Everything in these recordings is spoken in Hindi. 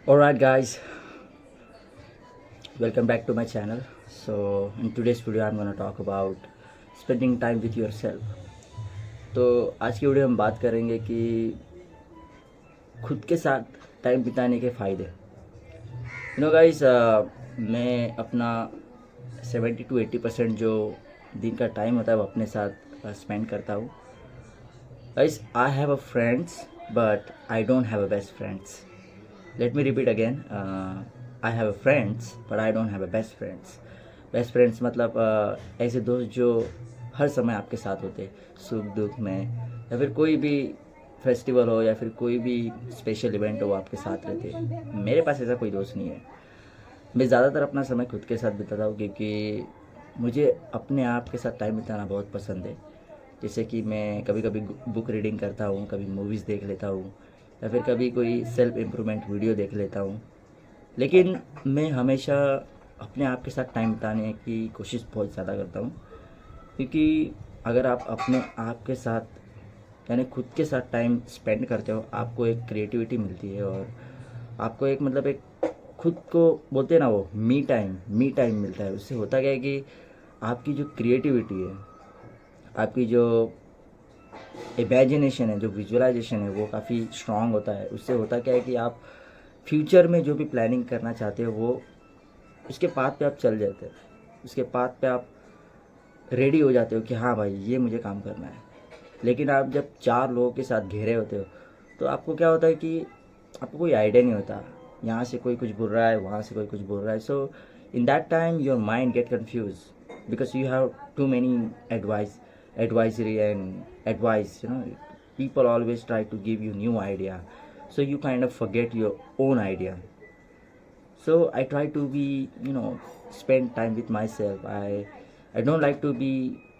Alright guys, welcome back to my channel. So in today's video I'm gonna talk about spending time with yourself. तो आज की वीडियो में बात करेंगे कि खुद के साथ टाइम बिताने के फ़ायदे। गाइस, मैं अपना 70 to 80% जो दिन का टाइम होता है वो अपने साथ स्पेंड करता हूँ। Guys, I have a friends but I don't have a best friends. Let me repeat again. I have friends but I don't have a best friends. Best friends मतलब ऐसे दोस्त जो हर समय आपके साथ होते, सुख दुख में, या फिर कोई भी फेस्टिवल हो या फिर कोई भी स्पेशल इवेंट हो वो आपके साथ रहते. मेरे पास ऐसा कोई दोस्त नहीं है. मैं ज़्यादातर अपना समय खुद के साथ बिताता हूँ क्योंकि मुझे अपने आप के साथ टाइम बिताना बहुत पसंद है. जैसे कि मैं कभी कभी बुक रीडिंग करता हूँ, कभी मूवीज़ देख लेता हूँ, या फिर कभी कोई सेल्फ इम्प्रूवमेंट वीडियो देख लेता हूँ. लेकिन मैं हमेशा अपने आप के साथ टाइम बिताने की कोशिश बहुत ज़्यादा करता हूँ क्योंकि अगर आप अपने आप के साथ यानी खुद के साथ टाइम स्पेंड करते हो आपको एक क्रिएटिविटी मिलती है और आपको एक मतलब एक खुद को बोलते हैं ना वो मी टाइम मिलता है. उससे होता क्या है कि आपकी जो क्रिएटिविटी है, आपकी जो इमेजिनेशन है, जो विजुअलाइजेशन है वो काफ़ी स्ट्रांग होता है. उससे होता क्या है कि आप फ्यूचर में जो भी प्लानिंग करना चाहते हो वो उसके पाथ पे आप चल जाते हो, उसके पाथ पे आप रेडी हो जाते हो कि हाँ भाई ये मुझे काम करना है. लेकिन आप जब चार लोगों के साथ घिरे होते हो तो आपको क्या होता है कि आपको कोई आइडिया नहीं होता. यहाँ से कोई कुछ बोल रहा है, वहाँ से कोई कुछ बोल रहा है. So in that time your mind get confuse because you have too many advisory and advice. People always try to give you new idea, so you kind of forget your own idea. So I try to be, spend time with myself. I don't like to be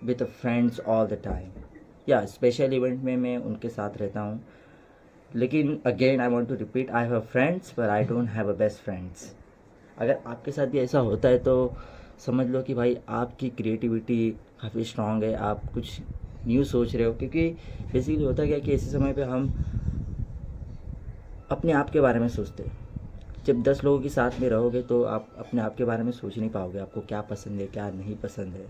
with the friends all the time. Yeah, special event में मैं उनके साथ रहता हूँ. लेकिन again I want to repeat, I have friends but I don't have a best friends. अगर आपके साथ भी ऐसा होता है तो समझ लो कि भाई आपकी क्रिएटिविटी काफ़ी स्ट्रांग है, आप कुछ न्यू सोच रहे हो. क्योंकि बेसिकली होता क्या है कि ऐसे समय पे हम अपने आप के बारे में सोचते हैं. जब 10 लोगों के साथ में रहोगे तो आप अपने आप के बारे में सोच नहीं पाओगे, आपको क्या पसंद है क्या नहीं पसंद है.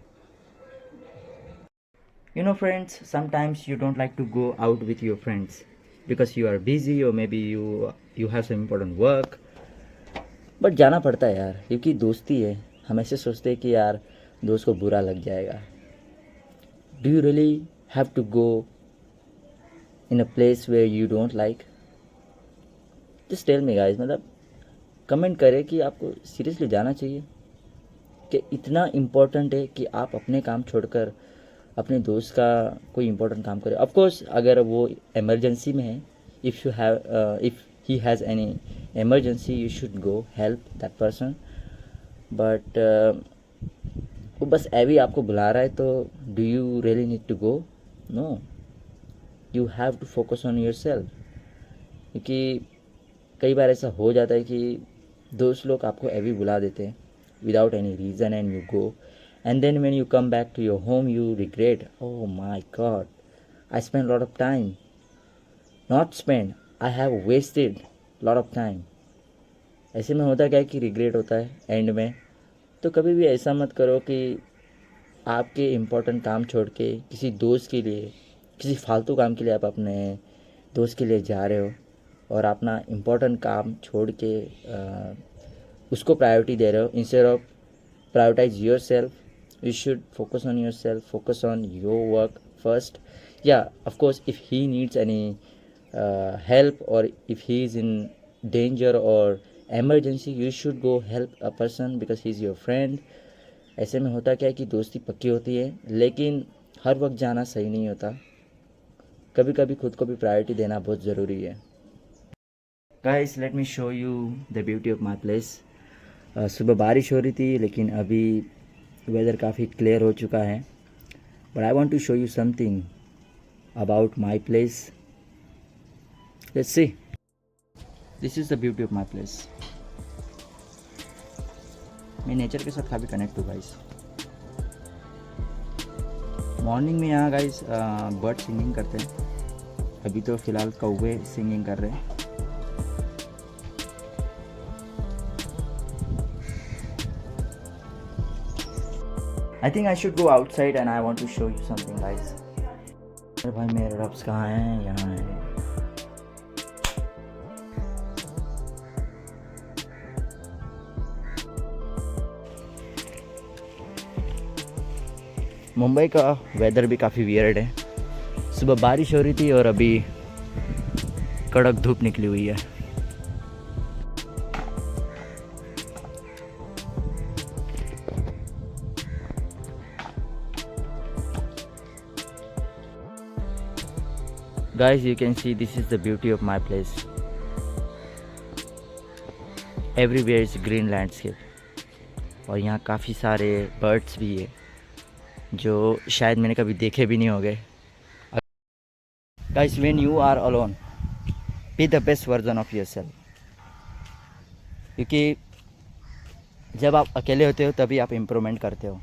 Friends, sometimes you don't like to go out with your friends because you are busy और maybe you have some important work. But जाना पड़ता है यार, क्योंकि दोस्ती है. हम ऐसे सोचते हैं कि यार दोस्त को बुरा लग जाएगा. Do you really have to go in a place where you don't like? Just tell me guys. मतलब कमेंट करें कि आपको सीरियसली जाना चाहिए कि इतना इम्पोर्टेंट है कि आप अपने काम छोड़कर अपने दोस्त का कोई इम्पोर्टेंट काम करें. ऑफ कोर्स अगर वो इमरजेंसी में है, if he has any emergency you should go help that person. but वो बस अभी आपको बुला रहा है तो do you really need to go? No, you have to focus on yourself. क्योंकि कई बार ऐसा हो जाता है कि दोस्त लोग आपको अभी बुला देते हैं without any reason and you go, and then when you come back to your home you regret, oh my god, I spent a lot of time. Not spend, I have wasted lot of time. ऐसे में होता क्या है कि रिग्रेट होता है एंड में. तो कभी भी ऐसा मत करो कि आपके इम्पोर्टेंट काम छोड़ के किसी दोस्त के लिए, किसी फालतू काम के लिए आप अपने दोस्त के लिए जा रहे हो और अपना इम्पोर्टेंट काम छोड़ के उसको प्रायोरिटी दे रहे हो. Instead of prioritize yourself, you should focus on yourself, focus on your work first. Yeah, of course, if he needs any help or if he is in danger or emergency, you should go help a person because he is your friend. ऐसे में होता क्या है कि दोस्ती पक्की होती है लेकिन हर वक्त जाना सही नहीं होता. कभी कभी खुद को भी प्रायोरिटी देना बहुत ज़रूरी है. Guys, let me show you the beauty of my place. सुबह बारिश हो रही थी लेकिन अभी वेदर काफ़ी क्लियर हो चुका है. But I want to show you something about my place. Let's see. This is the beauty of my place. मैं नेचर के साथ काफ़ी कनेक्ट हूँ गाइस. मॉर्निंग में यहाँ गाइस बर्ड सिंगिंग करते हैं. अभी तो फ़िलहाल कौवे सिंगिंग कर रहे हैं. I think I should go outside and I want to show you something, guys. अरे भाई मेरे रब्स कहाँ हैं? यहाँ हैं. मुंबई का वेदर भी काफ़ी वियर्ड है. सुबह बारिश हो रही थी और अभी कड़क धूप निकली हुई है. Guys, you can see this is the beauty of my place. Everywhere is green landscape. और यहाँ काफ़ी सारे बर्ड्स भी है जो शायद मैंने कभी देखे भी नहीं होंगे. Guys, when you are alone, be the best version of yourself. क्योंकि जब आप अकेले होते हो तभी आप इम्प्रूवमेंट करते हो.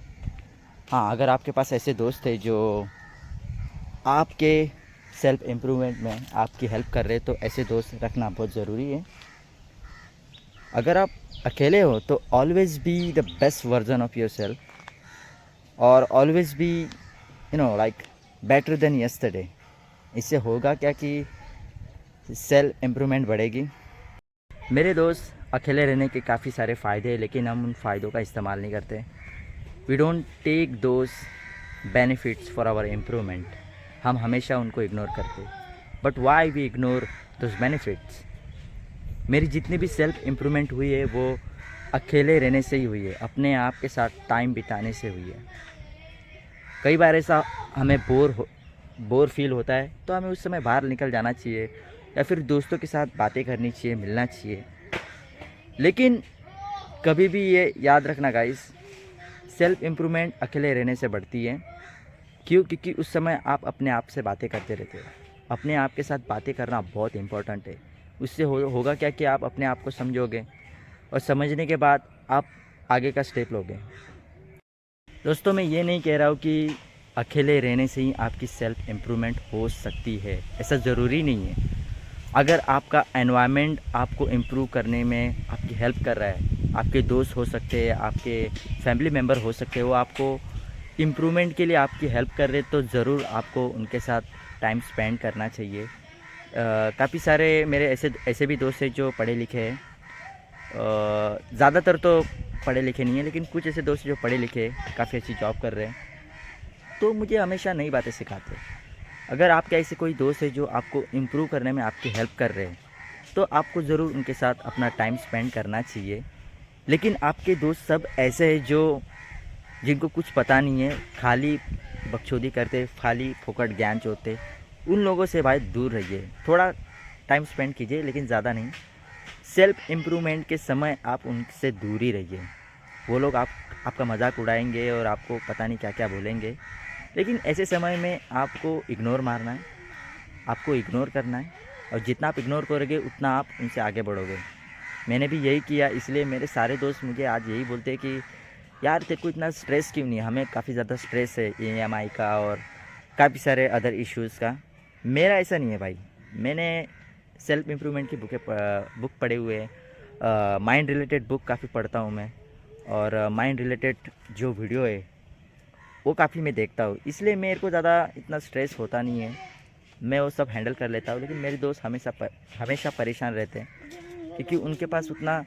हाँ, अगर आपके पास ऐसे दोस्त हैं जो आपके सेल्फ इम्प्रूवमेंट में आपकी हेल्प कर रहे, तो ऐसे दोस्त रखना बहुत ज़रूरी है. अगर आप अकेले हो तो always be the best version of yourself और always be like better than yesterday. इससे होगा क्या कि सेल्फ इम्प्रूवमेंट बढ़ेगी. मेरे दोस्त अकेले रहने के काफ़ी सारे फ़ायदे हैं, लेकिन हम उन फ़ायदों का इस्तेमाल नहीं करते. We don't take those benefits for our improvement. हम हमेशा उनको इग्नोर करते. But why we ignore those benefits? मेरी जितनी भी सेल्फ इम्प्रूवमेंट हुई है वो अकेले रहने से ही हुई है, अपने आप के साथ टाइम बिताने से हुई है. कई बार ऐसा हमें बोर फील होता है तो हमें उस समय बाहर निकल जाना चाहिए या फिर दोस्तों के साथ बातें करनी चाहिए, मिलना चाहिए. लेकिन कभी भी ये याद रखना गाइस, सेल्फ इम्प्रूवमेंट अकेले रहने से बढ़ती है. क्यों? क्योंकि उस समय आप अपने आप से बातें करते रहते हो. अपने आप के साथ बातें करना बहुत इम्पोर्टेंट है. उससे होगा क्या कि आप अपने आप को समझोगे और समझने के बाद आप आगे का स्टेप लोगे. दोस्तों, मैं ये नहीं कह रहा हूँ कि अकेले रहने से ही आपकी सेल्फ इम्प्रूवमेंट हो सकती है, ऐसा ज़रूरी नहीं है. अगर आपका एनवायरनमेंट आपको इम्प्रूव करने में आपकी हेल्प कर रहा है, आपके दोस्त हो सकते हैं, आपके फैमिली मेम्बर हो सकते हैं, वो आपको इम्प्रूवमेंट के लिए आपकी हेल्प कर रहे, तो ज़रूर आपको उनके साथ टाइम स्पेंड करना चाहिए. काफ़ी सारे मेरे ऐसे भी दोस्त हैं जो पढ़े लिखे हैं. ज़्यादातर तो पढ़े लिखे नहीं है, लेकिन कुछ ऐसे दोस्त जो पढ़े लिखे काफ़ी अच्छी जॉब कर रहे हैं, तो मुझे हमेशा नई बातें सिखाते हैं. अगर आपके ऐसे कोई दोस्त है जो आपको इम्प्रूव करने में आपकी हेल्प कर रहे हैं, तो आपको ज़रूर उनके साथ अपना टाइम स्पेंड करना चाहिए. लेकिन आपके दोस्त सब ऐसे हैं जो जिनको कुछ पता नहीं है, खाली बकचोदी करते, खाली फोकट ज्ञान चोते, उन लोगों से भाई दूर रहिए. थोड़ा टाइम स्पेंड कीजिए, लेकिन ज़्यादा नहीं. सेल्फ इम्प्रूवमेंट के समय आप उनसे दूर ही रहिए. वो लोग आपका मजाक उड़ाएंगे और आपको पता नहीं क्या क्या बोलेंगे. लेकिन ऐसे समय में आपको इग्नोर मारना है, आपको इग्नोर करना है, और जितना आप इग्नोर करोगे उतना आप उनसे आगे बढ़ोगे. मैंने भी यही किया, इसलिए मेरे सारे दोस्त मुझे आज यही बोलते हैं कि यार तेरे को इतना स्ट्रेस क्यों नहीं है. हमें काफ़ी ज़्यादा स्ट्रेस है EMI का और काफ़ी सारे अदर इश्यूज़ का. मेरा ऐसा नहीं है भाई. मैंने सेल्फ इम्प्रूवमेंट की बुक पढ़े हुए हैं. माइंड रिलेटेड बुक काफ़ी पढ़ता हूँ मैं, और माइंड रिलेटेड जो वीडियो है वो काफ़ी मैं देखता हूँ. इसलिए मेरे को ज़्यादा इतना स्ट्रेस होता नहीं है, मैं वो सब हैंडल कर लेता हूँ. लेकिन मेरे दोस्त हमेशा परेशान रहते हैं, क्योंकि उनके पास उतना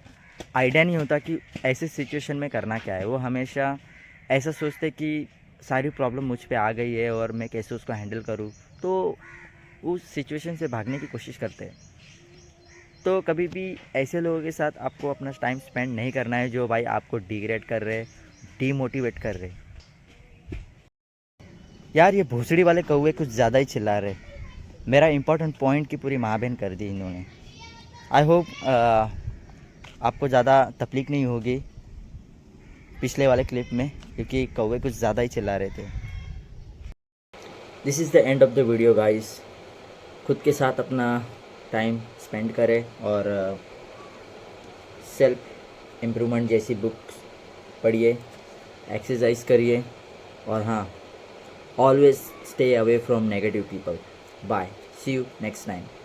आइडिया नहीं होता कि ऐसे सिचुएशन में करना क्या है. वो हमेशा ऐसा सोचते कि सारी प्रॉब्लम मुझ पे आ गई है और मैं कैसे उसको हैंडल करूँ, तो उस सिचुएशन से भागने की कोशिश करते हैं. तो कभी भी ऐसे लोगों के साथ आपको अपना टाइम स्पेंड नहीं करना है जो भाई आपको डिग्रेड कर रहे, डीमोटिवेट कर रहे. यार ये भोसड़ी वाले कौवे कुछ ज़्यादा ही चिल्ला रहे. मेरा इंपॉर्टेंट पॉइंट की पूरी माँ बहन कर दी इन्होंने. आई होप आपको ज़्यादा तकलीफ नहीं होगी पिछले वाले क्लिप में, क्योंकि कौवे कुछ ज़्यादा ही चिल्ला रहे थे. This is the end of the video guys. खुद के साथ अपना टाइम स्पेंड करें और सेल्फ इम्प्रूवमेंट जैसी बुक्स पढ़िए, एक्सरसाइज करिए, और हाँ, always stay away from negative people. Bye. See you next time.